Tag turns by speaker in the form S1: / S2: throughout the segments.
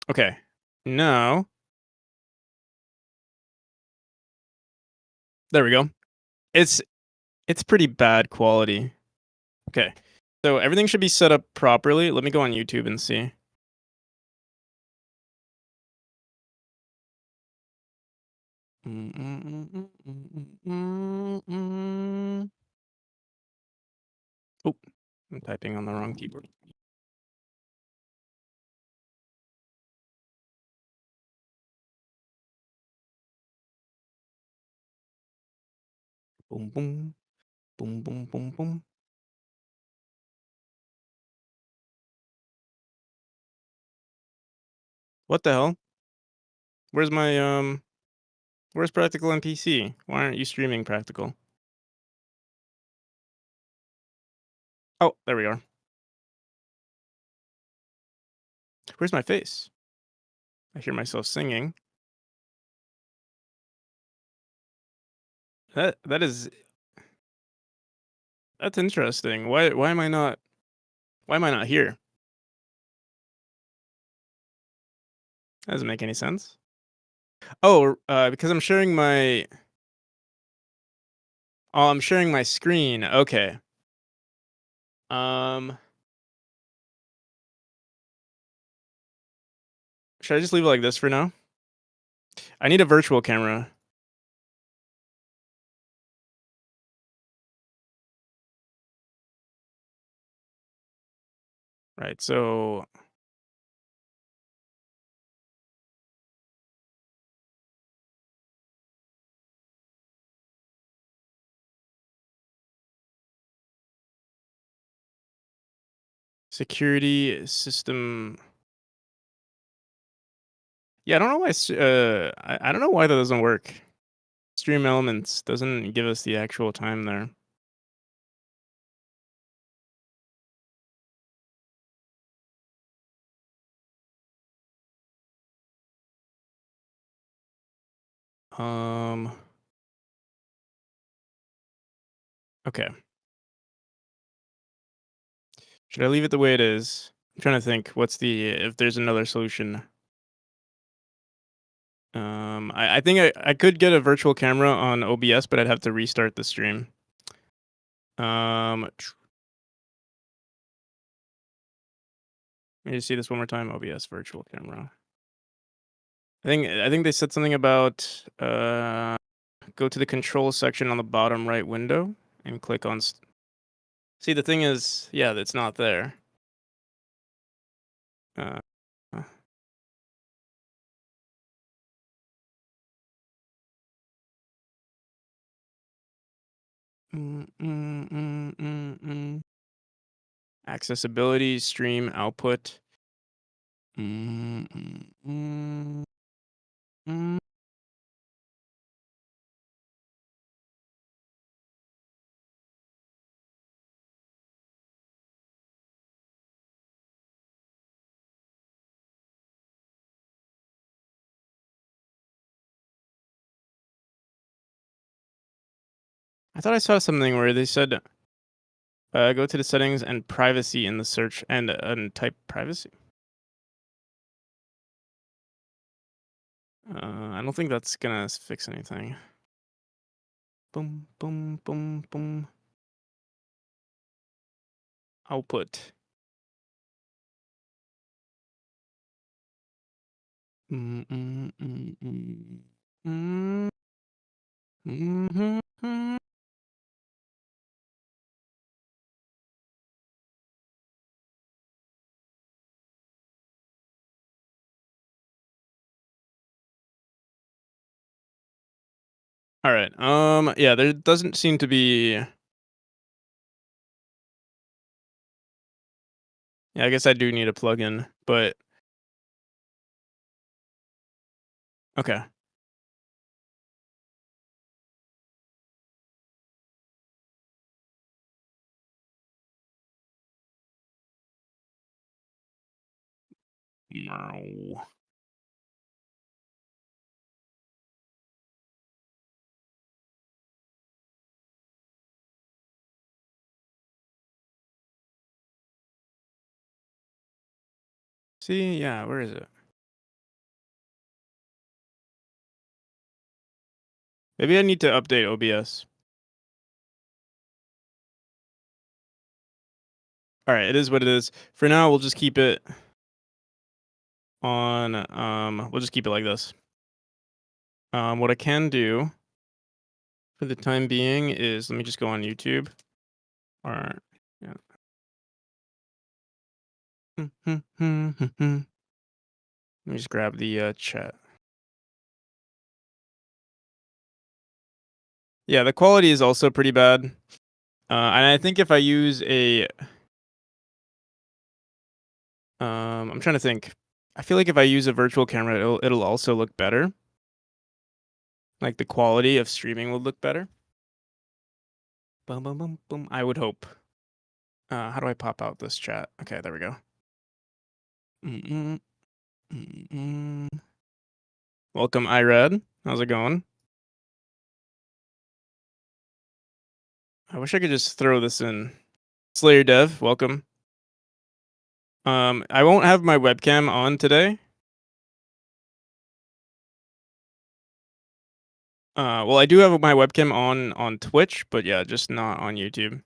S1: Okay. Now, there we go. It's it's pretty bad quality. Okay. So everything should be set up properly. Let me go on YouTube and see. Mm, mm, mm, mm, mm, mm, mm, mm. Oh, I'm typing on the wrong keyboard. Boom, boom, boom, boom, boom, boom. What the hell? Where's my where's Practical on PC? Why aren't you streaming Practical? Oh, there we are. Where's my face? I hear myself singing. That's interesting. Why am I not here? That doesn't make any sense. Oh, because I'm sharing my screen. Okay. Um, should I just leave it like this for now? I need a virtual camera. Right. So security system. Yeah, I don't know why. I don't know why that doesn't work. Stream elements doesn't give us the actual time there. Um. Okay. Should I leave it the way it is? I'm trying to think. What's the if there's another solution? I think I could get a virtual camera on OBS, but I'd have to restart the stream. Let me just see this one more time. OBS virtual camera. I think they said something about go to the control section on the bottom right window and click on. See, the thing is, yeah, that's not there. Uh, uh, mm. Accessibility, stream output. Mm, mm, mm, mm. I thought I saw something where they said go to the settings and privacy in the search and type privacy. I don't think that's gonna fix anything. Boom, boom, boom, boom. Output. Mm, mm, mm, mm. Mm, mhm, mm. All right. Yeah, there doesn't seem to be. Yeah, I guess I do need a plugin, but okay. No. See, yeah, where is it? Maybe I need to update OBS. All right, it is what it is. For now, we'll just keep it on. We'll just keep it like this. What I can do for the time being is let me just go on YouTube. Or yeah. Let me just grab the chat. Yeah, the quality is also pretty bad. And I think if I use a I'm trying to think. I feel like if I use a virtual camera, it'll also look better. Like the quality of streaming will look better. Boom, boom, boom, boom. I would hope. How do I pop out this chat? Okay, there we go. Mm-mm, mm-mm. Welcome, Irad. How's it going? I wish I could just throw this in. Slayer Dev, welcome. I won't have my webcam on today. Well, I do have my webcam on Twitch, but yeah, just not on YouTube.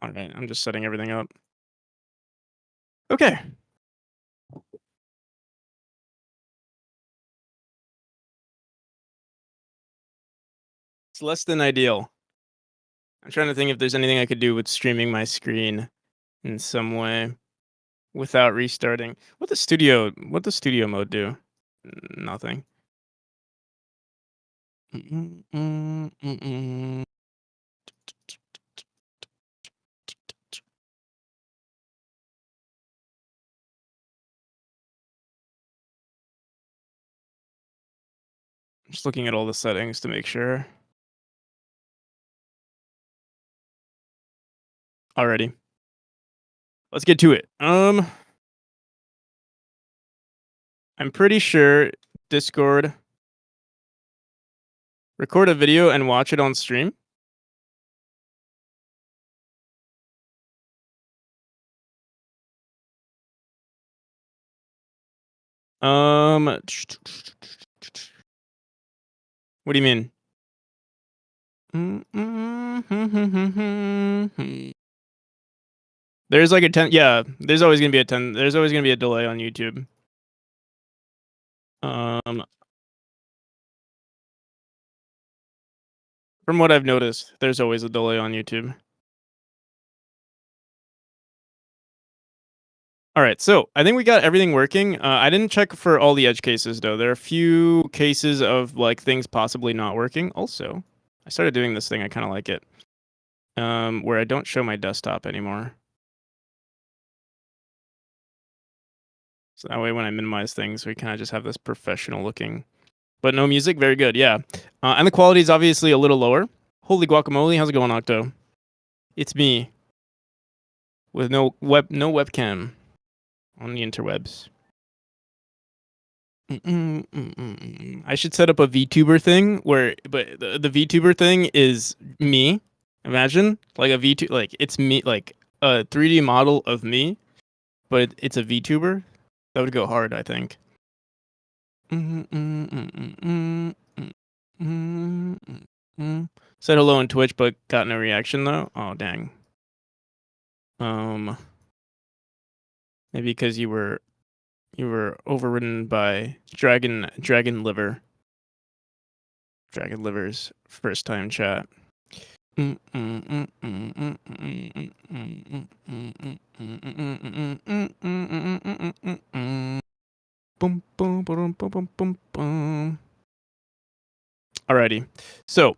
S1: All right, I'm just setting everything up. Okay. It's less than ideal. I'm trying to think if there's anything I could do with streaming my screen in some way without restarting. What the studio mode do? Nothing. Just looking at all the settings to make sure. Alrighty. Let's get to it. I'm pretty sure Discord record a video and watch it on stream. What do you mean? There's like a 10. Yeah, there's always gonna be a 10. There's always gonna be a delay on YouTube. From what I've noticed, there's always a delay on YouTube. All right, so I think we got everything working. I didn't check for all the edge cases though. There are a few cases of like things possibly not working. Also, I started doing this thing. I kind of like it, where I don't show my desktop anymore. So that way, when I minimize things, we kind of just have this professional looking. But no music, very good. Yeah, and the quality is obviously a little lower. Holy guacamole! How's it going, Octo? It's me with no webcam on the interwebs. I should set up a VTuber thing but the VTuber thing is me. Imagine like a VTuber, like it's me, like a 3D model of me, but it's a VTuber. That would go hard, I think. Said hello on Twitch, but got no reaction though. Oh dang. Maybe because you were overridden by Dragon Liver. Dragon Liver's first time chat. Alrighty, so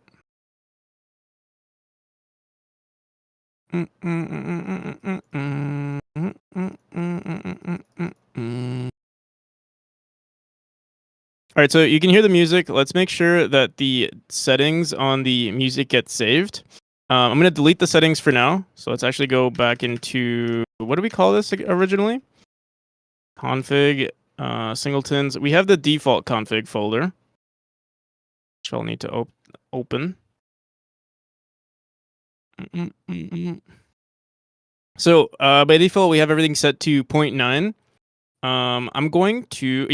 S1: all right, so you can hear the music. Let's make sure that the settings on the music get saved. I'm going to delete the settings for now. So let's actually go back into, what do we call this originally? Config, singletons. We have the default config folder, which I'll need to open. So by default, we have everything set to 0.9. I'm going to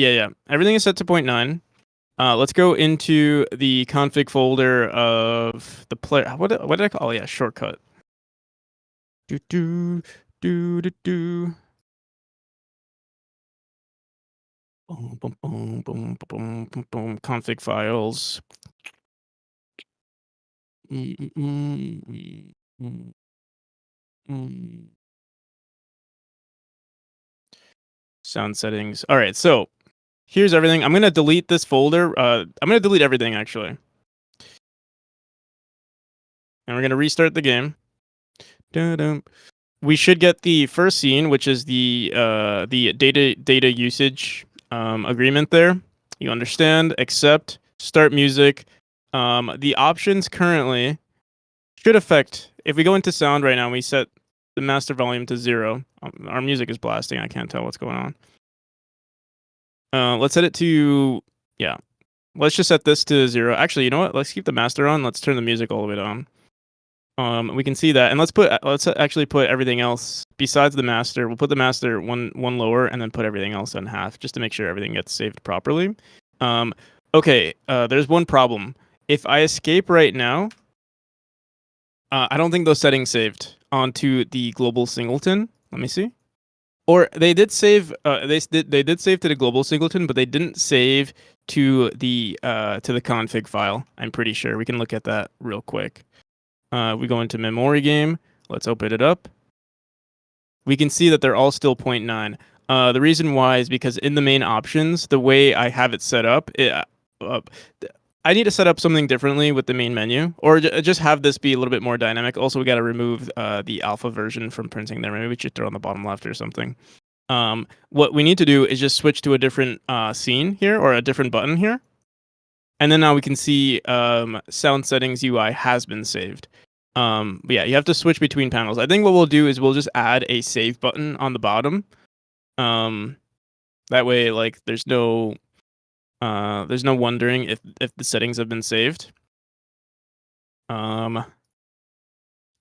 S1: everything is set to 0.9. Let's go into the config folder of the player. What did I call? Oh yeah, shortcut. Do do do do do. Boom boom boom boom boom boom boom. Config files. Mm, mm, mm, mm, mm. Sound settings. All right, so here's everything. I'm gonna delete this folder. I'm gonna delete everything actually, and we're gonna restart the game. Dun-dun. We should get the first scene, which is the data usage agreement. There, you understand. Accept. Start music. The options currently should affect. If we go into sound right now, and we set the master volume to 0. Our music is blasting. I can't tell what's going on. Let's set it to yeah. Let's just set this to 0. Actually, you know what? Let's keep the master on. Let's turn the music all the way down. We can see that, and let's actually put everything else besides the master. We'll put the master one lower, and then put everything else on half, just to make sure everything gets saved properly. Okay. There's one problem. If I escape right now, I don't think those settings saved onto the global singleton. Let me see. Or they did save. They did save to the global singleton, but they didn't save to the config file. I'm pretty sure. We can look at that real quick. We go into memori game. Let's open it up. We can see that they're all still 0.9. The reason why is because in the main options, the way I have it set up, I need to set up something differently with the main menu, or just have this be a little bit more dynamic. Also, we got to remove the alpha version from printing there. Maybe we should throw it on the bottom left or something. What we need to do is just switch to a different scene here, or a different button here. And then now we can see sound settings UI has been saved. But yeah, you have to switch between panels. I think what we'll do is we'll just add a save button on the bottom. That way, like, there's no wondering if the settings have been saved.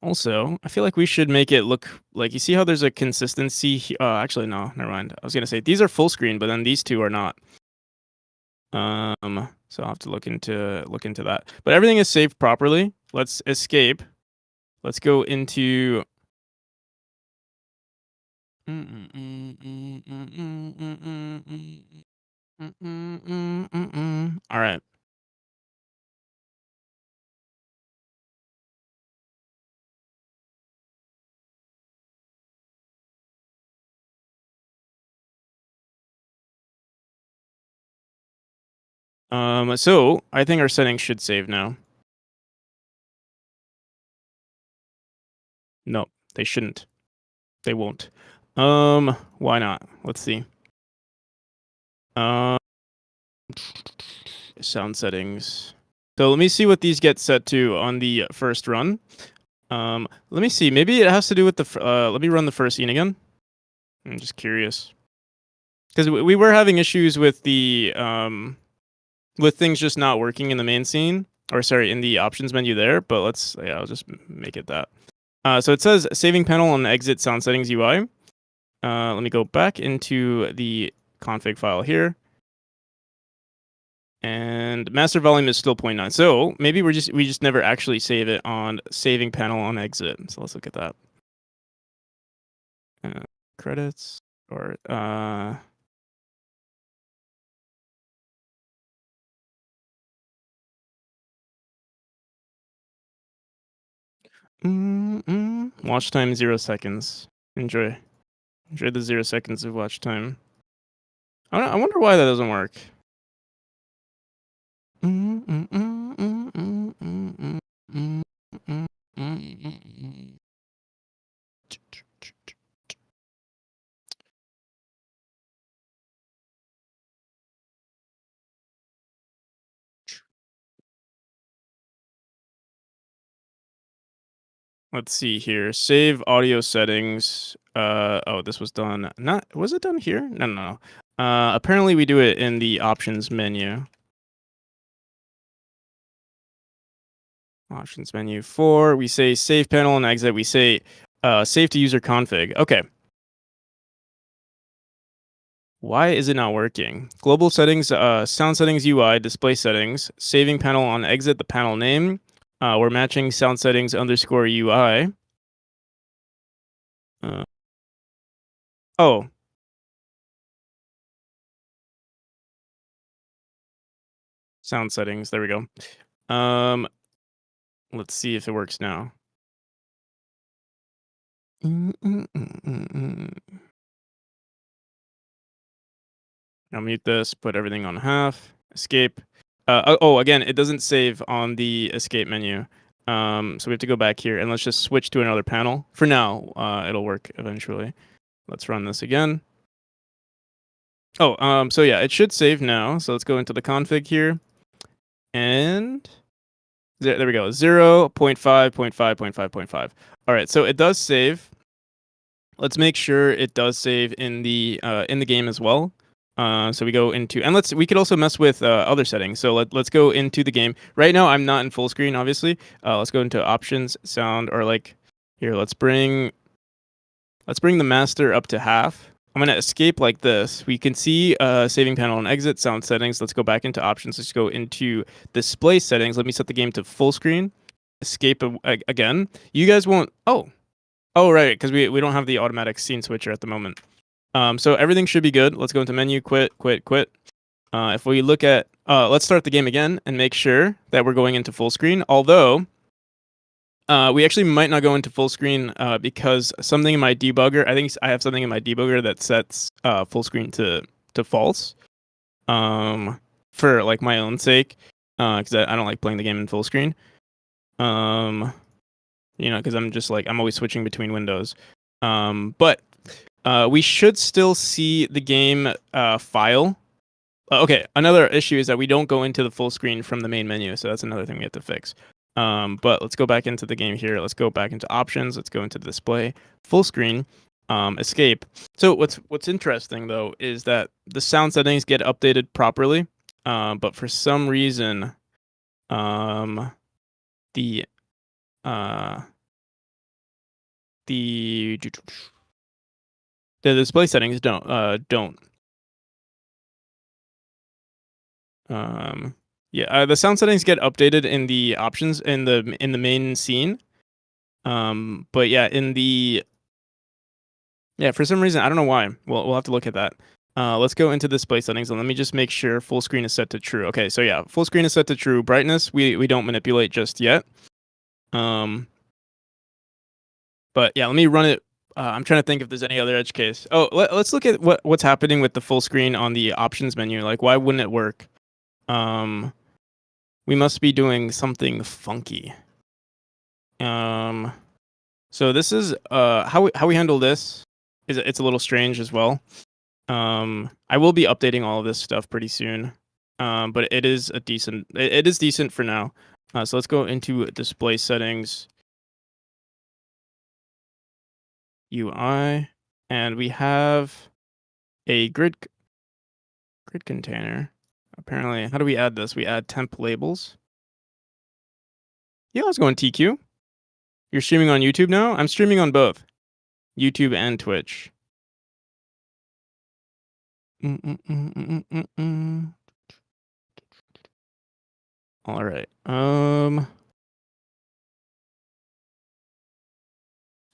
S1: Also, I feel like we should make it look like, you see how there's a consistency. Actually, no, never mind. I was gonna say these are full screen, but then these two are not. So I'll have to look into that. But everything is saved properly. Let's escape. Let's go into. All right. So I think our settings should save now. No, they shouldn't. They won't. Why not? Let's see. Sound settings. So let me see what these get set to on the first run. Let me see. Maybe it has to do with the. Let me run the first scene again. I'm just curious, because we were having issues with the with things just not working in the main scene, or sorry, in the options menu there. But I'll just make it that. So it says saving panel on exit sound settings UI. Let me go back into the config file here. And master volume is still 0.9. So maybe we just never actually save it on saving panel on exit. So let's look at that. Credits or watch time 0 seconds. Enjoy the 0 seconds of watch time. I wonder why that doesn't work. Let's see here. Save audio settings. Oh, this was done. Was it done here? No. Apparently we do it in the options menu. Options menu 4. We say save panel and exit. We say Save to user config. Okay. Why is it not working? Global settings, sound settings UI, display settings, saving panel on exit, the panel name. We're matching sound settings underscore UI. Oh, sound settings. There we go. Let's see if it works now. I'll mute this, put everything on half, escape. Again, it doesn't save on the escape menu. So we have to go back here and let's just switch to another panel. For now, it'll work eventually. Let's run this again. So yeah, it should save now. So let's go into the config here. And there we go. 0.5.5.5.5. All right, so it does save. Let's make sure it does save in the game as well. So we go into, and we could also mess with other settings. So let's go into the game. Right now I'm not in full screen, obviously. Let's go into options, sound, or here, let's bring the master up to half. I'm gonna escape like this. We can see saving panel and exit, sound settings. Let's go back into options. Let's go into display settings. Let me set the game to full screen. Escape again. You guys won't. Oh, right, because we don't have the automatic scene switcher at the moment. So everything should be good. Let's go into menu, quit. If we look at, let's start the game again and make sure that we're going into full screen. Although, we actually might not go into full screen because something in my debugger, I think I have something in my debugger that sets full screen to false. For like my own sake, because I don't like playing the game in full screen. Because I'm always switching between windows. But we should still see the game file. Okay, another issue is that we don't go into the full screen from the main menu, so that's another thing we have to fix. But let's go back into the game here. Let's go back into options. Let's go into display, full screen, escape. So what's interesting though is that the sound settings get updated properly, but for some reason, the display settings don't. The sound settings get updated in the options in the main scene. But yeah, for some reason I don't know why. We'll have to look at that. Let's go into display settings and let me just make sure full screen is set to true. Okay, so yeah, full screen is set to true. Brightness we don't manipulate just yet. But yeah, let me run it. I'm trying to think if there's any other edge case. Oh, let's look at what's happening with the full screen on the options menu. Like, why wouldn't it work? We must be doing something funky. So this is how we handle this. It's a little strange as well. I will be updating all of this stuff pretty soon. But it is decent. It is decent for now. So let's go into display settings. UI, and we have a grid container. Apparently, how do we add this? We add temp labels. Yeah, let's go in TQ. You're streaming on YouTube now? I'm streaming on both YouTube and Twitch. All right.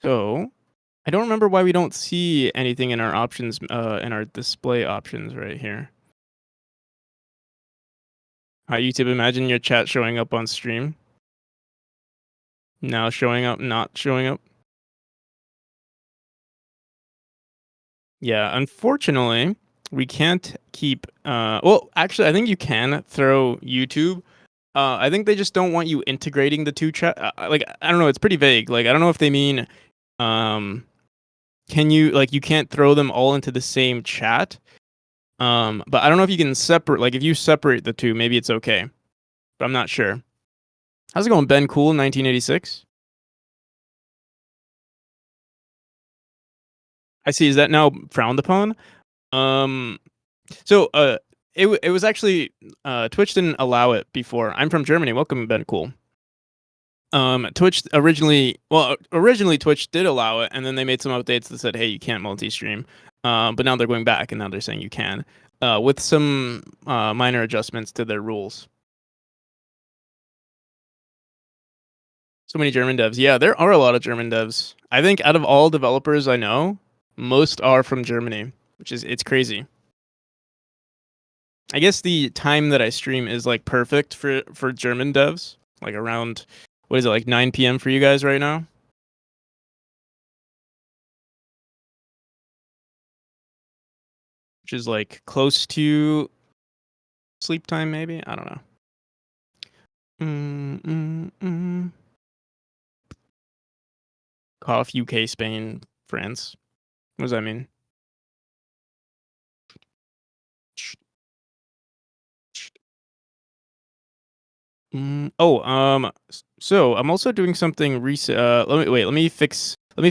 S1: So I don't remember why we don't see anything in our options, in our display options right here. Hi, YouTube. Imagine your chat showing up on stream. Now showing up, not showing up. Yeah, unfortunately, we can't keep. Well, actually, I think you can throw YouTube. I think they just don't want you integrating the two chat. Like, I don't know. It's pretty vague. Like, I don't know if they mean, can you can't throw them all into the same chat. But I don't know if you can separate. Like, if you separate the two, maybe it's okay. But I'm not sure. How's it going, Ben? Cool, 1986. I see. Is that now frowned upon? So it was actually Twitch didn't allow it before. I'm from Germany. Welcome, Ben. Cool. Originally Twitch did allow it, and then they made some updates that said, "Hey, you can't multi-stream." But now they're going back, and now they're saying you can, with some minor adjustments to their rules. So many German devs. Yeah, there are a lot of German devs. I think out of all developers I know, most are from Germany, it's crazy. I guess the time that I stream is like perfect for German devs, like around, what is it, like 9 p.m. for you guys right now? Which is like close to sleep time, maybe? I don't know. Cough, UK, Spain, France. What does that mean? So I'm also doing something recent. Let me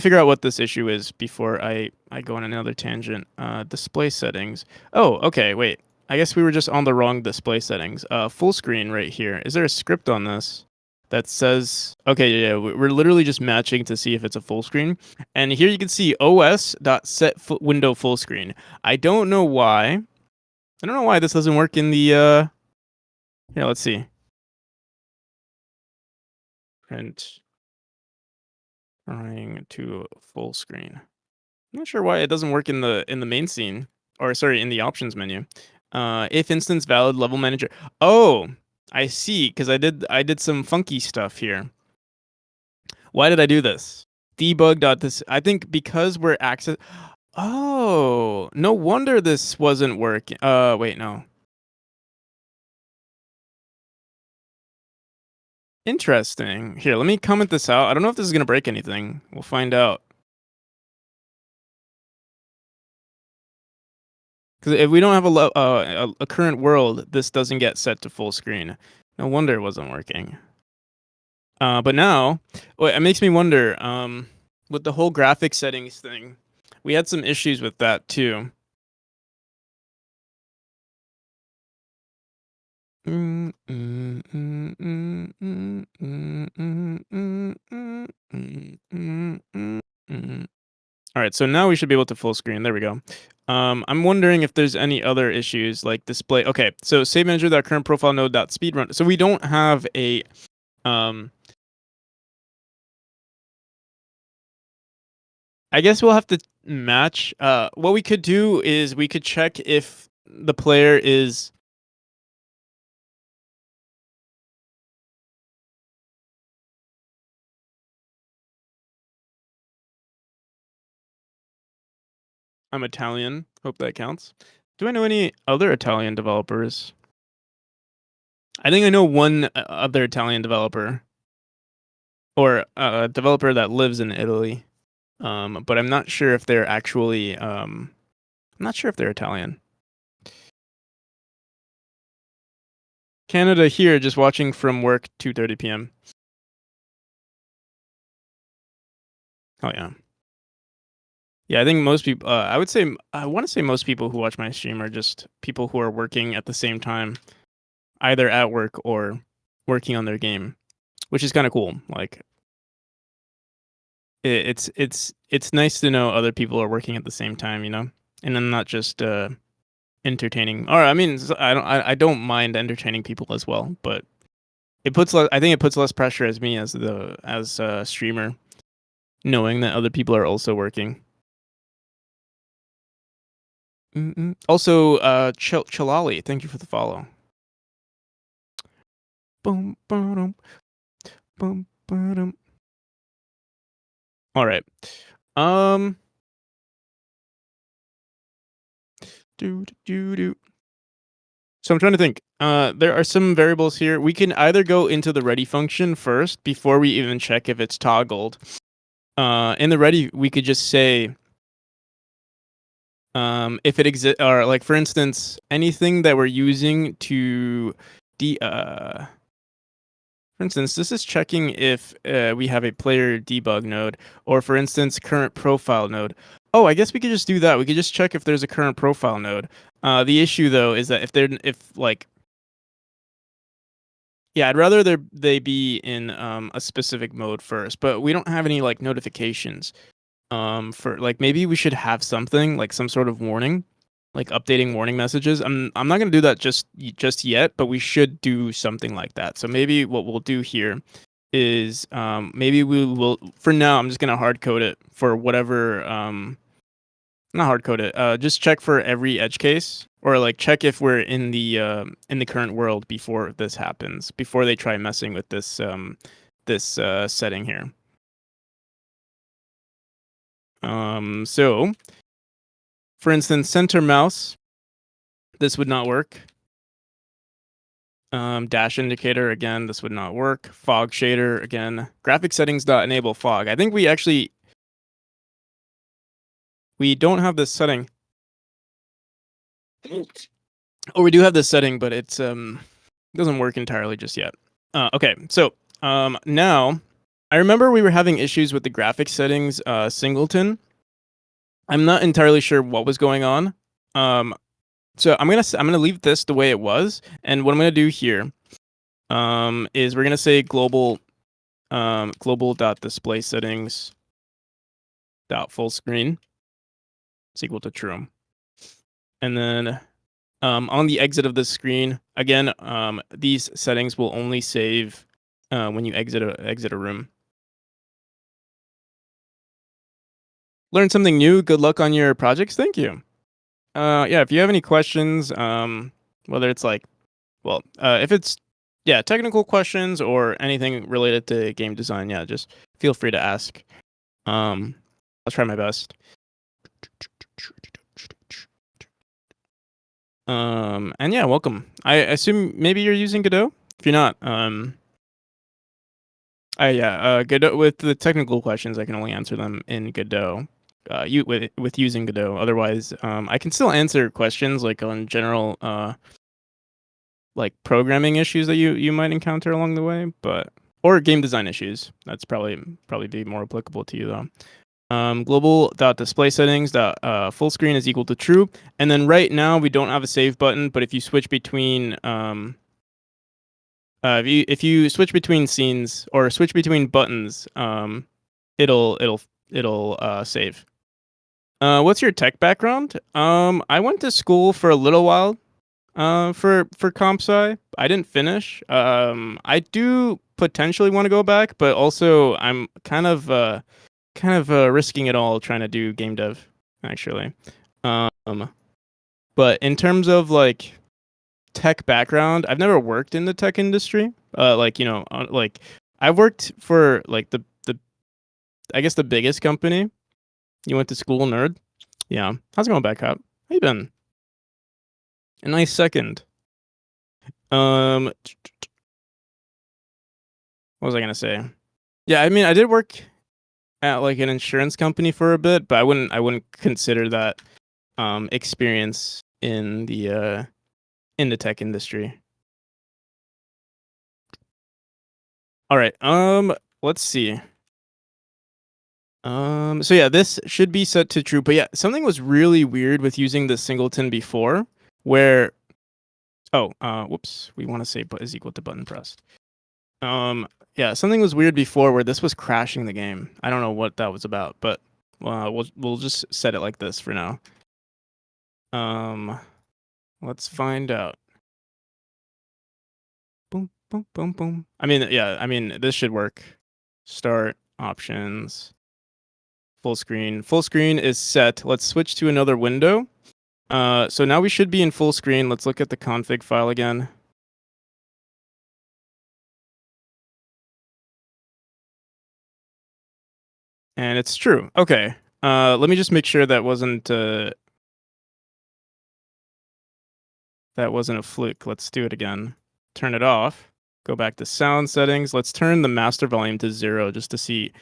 S1: figure out what this issue is before I go on another tangent. Display settings. Oh, okay, wait. I guess we were just on the wrong display settings. Full screen right here. Is there a script on this that says, okay, yeah, we're literally just matching to see if it's a full screen. And here you can see os.set window full screen. I don't know why. I don't know why this doesn't work in the yeah, let's see. Print trying to full screen. I'm not sure why it doesn't work in the main scene, or sorry, in the options menu. If instance valid level manager. Oh, I see, because I did some funky stuff here. Why did I do this? Debug.this. I think because we're access. Oh, no wonder this wasn't working. Wait, no. Interesting. Here, let me comment this out. I don't know if this is gonna break anything. We'll find out. Because if we don't have a current world, this doesn't get set to full screen. No wonder it wasn't working. But now, it makes me wonder. With the whole graphic settings thing, we had some issues with that too. All right, so now we should be able to full screen. There we go. I'm wondering if there's any other issues like display. Okay, so save manager that current profile node dot speedrun. So we don't have a I guess we'll have to match. What we could do is we could check if the player is. I'm Italian. Hope that counts. Do I know any other Italian developers? I think I know one other Italian developer, or a developer that lives in Italy. But I'm not sure if they're actually. I'm not sure if they're Italian. Canada here, just watching from work, 2:30 p.m. Oh yeah. Yeah, I think most people. I would say I want to say most people who watch my stream are just people who are working at the same time, either at work or working on their game, which is kind of cool. Like, it's nice to know other people are working at the same time, you know, and I'm not just entertaining. Or I mean, I don't mind entertaining people as well, but I think it puts less pressure as me as a streamer, knowing that other people are also working. Also, Chalali, thank you for the follow. Boom, boom, boom, boom. All right. So I'm trying to think. There are some variables here. We can either go into the ready function first before we even check if it's toggled. In the ready, we could just say if it exists, or like for instance, anything that we're using to for instance, this is checking if we have a player debug node, or for instance, current profile node. Oh, I guess we could just do that. We could just check if there's a current profile node. The issue though is that if Yeah, I'd rather they be in a specific mode first, but we don't have any like notifications. For like maybe we should have something like some sort of warning, like updating warning messages. I'm not gonna do that just yet, but we should do something like that. So maybe what we'll do here is maybe we will for now. I'm just gonna hard code it for whatever not hard code it. Just check for every edge case, or like check if we're in the current world before this happens, before they try messing with this setting here. So for instance, center mouse, this would not work. Dash indicator, again, this would not work. Fog shader, again. Graphic settings dot enable fog. I think we don't have this setting. Oh, we do have this setting, but it's doesn't work entirely just yet. Okay, so now I remember we were having issues with the graphic settings singleton. I'm not entirely sure what was going on. So I'm gonna leave this the way it was, and what I'm gonna do here is we're gonna say global dot display settings dot full screen is equal to true, and then on the exit of the screen again, these settings will only save when you exit a room. Learn something new. Good luck on your projects. Thank you. Yeah, if you have any questions, whether it's like, well, if it's technical questions or anything related to game design, yeah, just feel free to ask. I'll try my best. And yeah, welcome. I assume maybe you're using Godot. If you're not, Godot with the technical questions, I can only answer them in Godot. You with using Godot. Otherwise, I can still answer questions like on general like programming issues that you might encounter along the way, but or game design issues. That's probably be more applicable to you though. Global dot display settings dot full screen is equal to true, and then right now we don't have a save button. But if you switch between if you switch between scenes or switch between buttons, it'll save. What's your tech background? I went to school for a little while. For comp sci, I didn't finish. I do potentially want to go back, but also I'm kind of risking it all trying to do game dev actually. But in terms of like tech background, I've never worked in the tech industry. Like like I've worked for like the I guess the biggest company. You went to school, nerd. Yeah. How's it going, back up? How you been? A nice second. What was I gonna say? Yeah, I mean, I did work at like an insurance company for a bit, but I wouldn't consider that experience in the tech industry. All right. Let's see. So yeah, this should be set to true, but yeah, something was really weird with using the singleton before, where whoops, we want to say is equal to button pressed. Yeah, something was weird before where this was crashing the game. I don't know what that was about, but we'll just set it like this for now. Let's find out. Boom, boom, boom, boom. I mean, yeah, I mean, this should work. Start options. Full screen. Full screen is set. Let's switch to another window. So now we should be in full screen. Let's look at the config file again. And it's true. Okay. Let me just make sure that wasn't a fluke. Let's do it again. Turn it off. Go back to sound settings. Let's turn the master volume to 0 just to see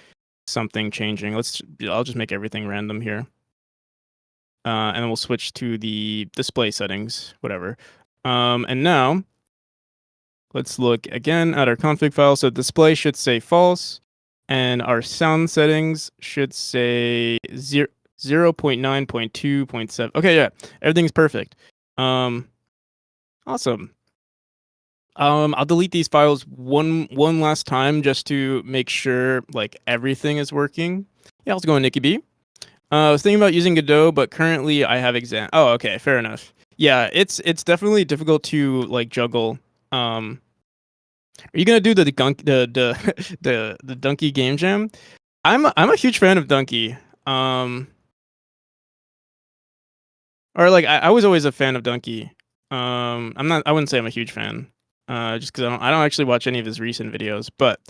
S1: something changing. I'll just make everything random here. And then we'll switch to the display settings, whatever. And now let's look again at our config file. So display should say false, and our sound settings should say 0.9.2.7. Okay, yeah, everything's perfect. Awesome. I'll delete these files one last time just to make sure like everything is working. Yeah, how's it going, Nikki B? I was thinking about using Godot, but currently I have exam. Oh, okay, fair enough. Yeah, it's definitely difficult to like juggle. Are you gonna do the Donkey Game Jam? I'm a huge fan of Donkey. Um, or like I was always a fan of Donkey. I'm not. I wouldn't say I'm a huge fan. Just because I don't actually watch any of his recent videos. But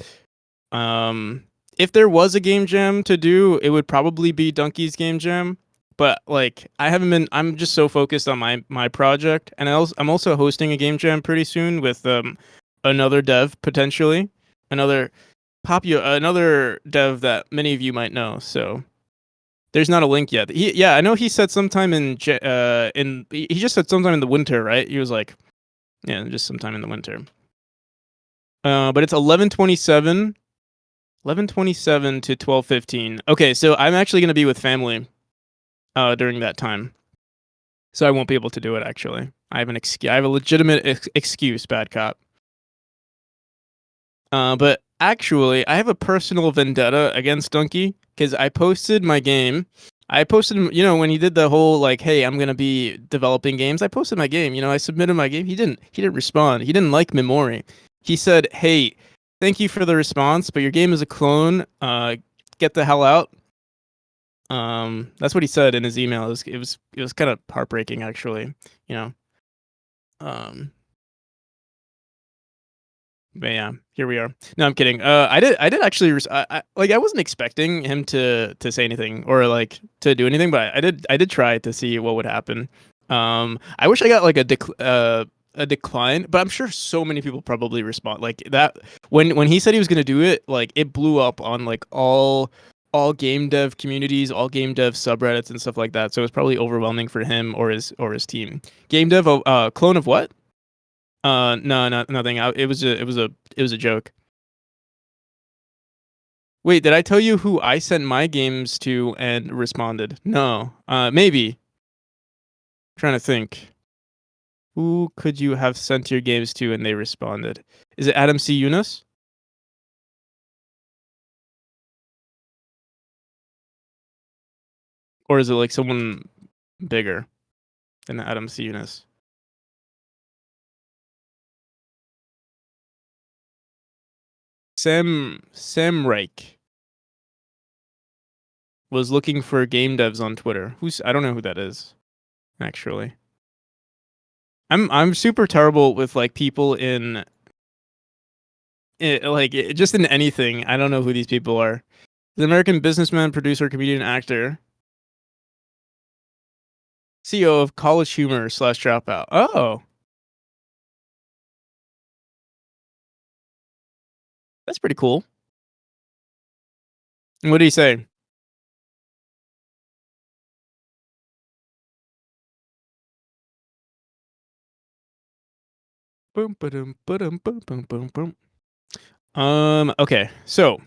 S1: if there was a game jam to do, it would probably be Donkey's Game Jam. But like I haven't been. I'm just so focused on my project, and I'm also hosting a game jam pretty soon with another dev potentially, another another dev that many of you might know. So there's not a link yet. Yeah, I know he said sometime in he just said sometime in the winter, right? He was like, yeah, just sometime in the winter. But it's 11:27, 11:27 to 12:15. Okay, so I'm actually gonna be with family during that time, so I won't be able to do it. Actually, I have an excuse. I have a legitimate excuse, bad cop. But actually, I have a personal vendetta against Donkey because I posted my game. I posted, when he did the whole like, "Hey, I'm gonna be developing games." I posted my game. I submitted my game. He didn't. He didn't respond. He didn't like memori. He said, "Hey, thank you for the response, but your game is a clone. Get the hell out." That's what he said in his email. It was kind of heartbreaking, actually. You know. Um, But yeah, here we are. No, I'm kidding. I did actually. I wasn't expecting him to say anything or like to do anything, but I did try to see what would happen. I wish I got like a decline, but I'm sure so many people probably respond like that when he said he was gonna do it. Like it blew up on like all game dev communities, all game dev subreddits and stuff like that. So it's probably overwhelming for him or his team. Game dev, clone of what? No, nothing. It was a joke. Wait, did I tell you who I sent my games to and responded? No. Maybe. Trying to think. Who could you have sent your games to and they responded? Is it Adam C. Yunus? Or is it like someone bigger than Adam C. Yunus? Sam Reich was looking for game devs on Twitter. I don't know who that is, actually. I'm super terrible with like people just in anything. I don't know who these people are. The American businessman, producer, comedian, actor, CEO of College Humor slash Dropout. Oh, that's pretty cool. What did he say? Boom, boom, boom, boom, boom, boom, boom. Okay, so.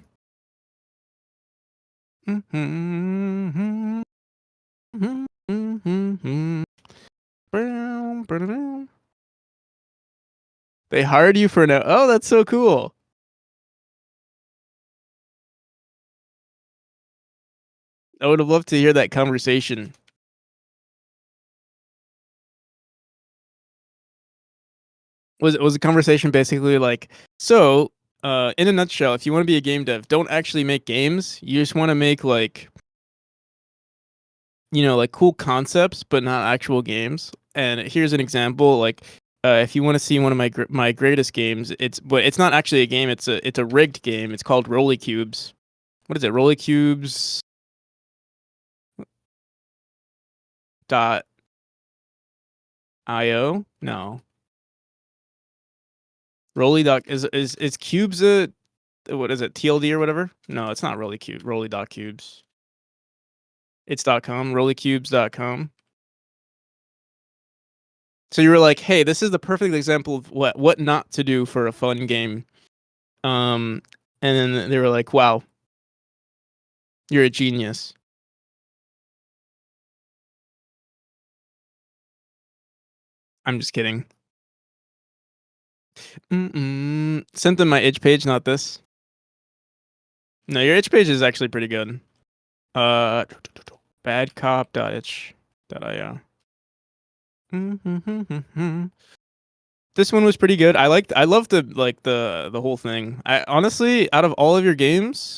S1: They hired you for no. Oh, that's so cool. I would have loved to hear that conversation. Was a conversation basically like, so in a nutshell, if you want to be a game dev, don't actually make games. You just want to make like like cool concepts, but not actual games. And here's an example, like if you want to see one of my greatest games, it's not actually a game. It's a rigged game. It's called Rolly Cubes. What is it? Rolly Cubes dot io? No, Rolly dot is cubes a what is it? TLD or whatever? No, it's not Rolly Cube. Rolly dot cubes. It's .com. Rollycubes.com. So you were like, hey, this is the perfect example of what not to do for a fun game. And then they were like, wow, you're a genius. I'm just kidding. Sent them my itch page, not this. No, your itch page is actually pretty good. Badcop.itch.io. This one was pretty good. I love the whole thing. I honestly, out of all of your games,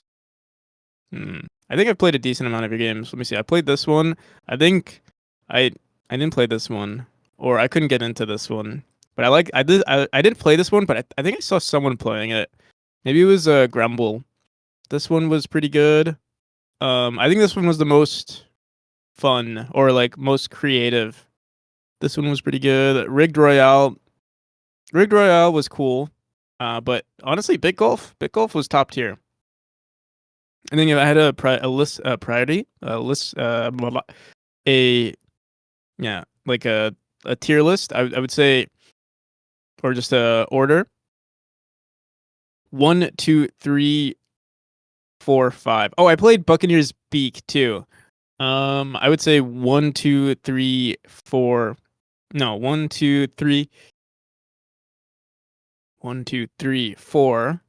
S1: I think I've played a decent amount of your games. Let me see. I played this one. I think I I didn't play this one, or I couldn't get into this one. But I did play this one, but I think I saw someone playing it. Maybe it was Grumble. This one was pretty good. I think this one was the most fun or like most creative. This one was pretty good. Rigged Royale was cool. But honestly, Big Golf was top tier. I think if I had a list priority, a list blah, blah, a yeah, like a tier list, I would say, or just a order. 1, 2, 3, 4, 5. Oh, I played Buccaneers Beak too. I would say 1, 2, 3, 4. No, 1, 2, 3. 1, 2, 3, 4,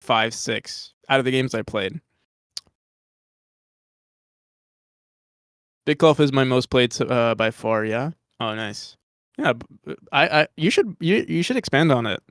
S1: 5, 6 out of the games I played. Big Golf is my most played by far. Yeah. Oh, nice. Yeah, you should expand on it.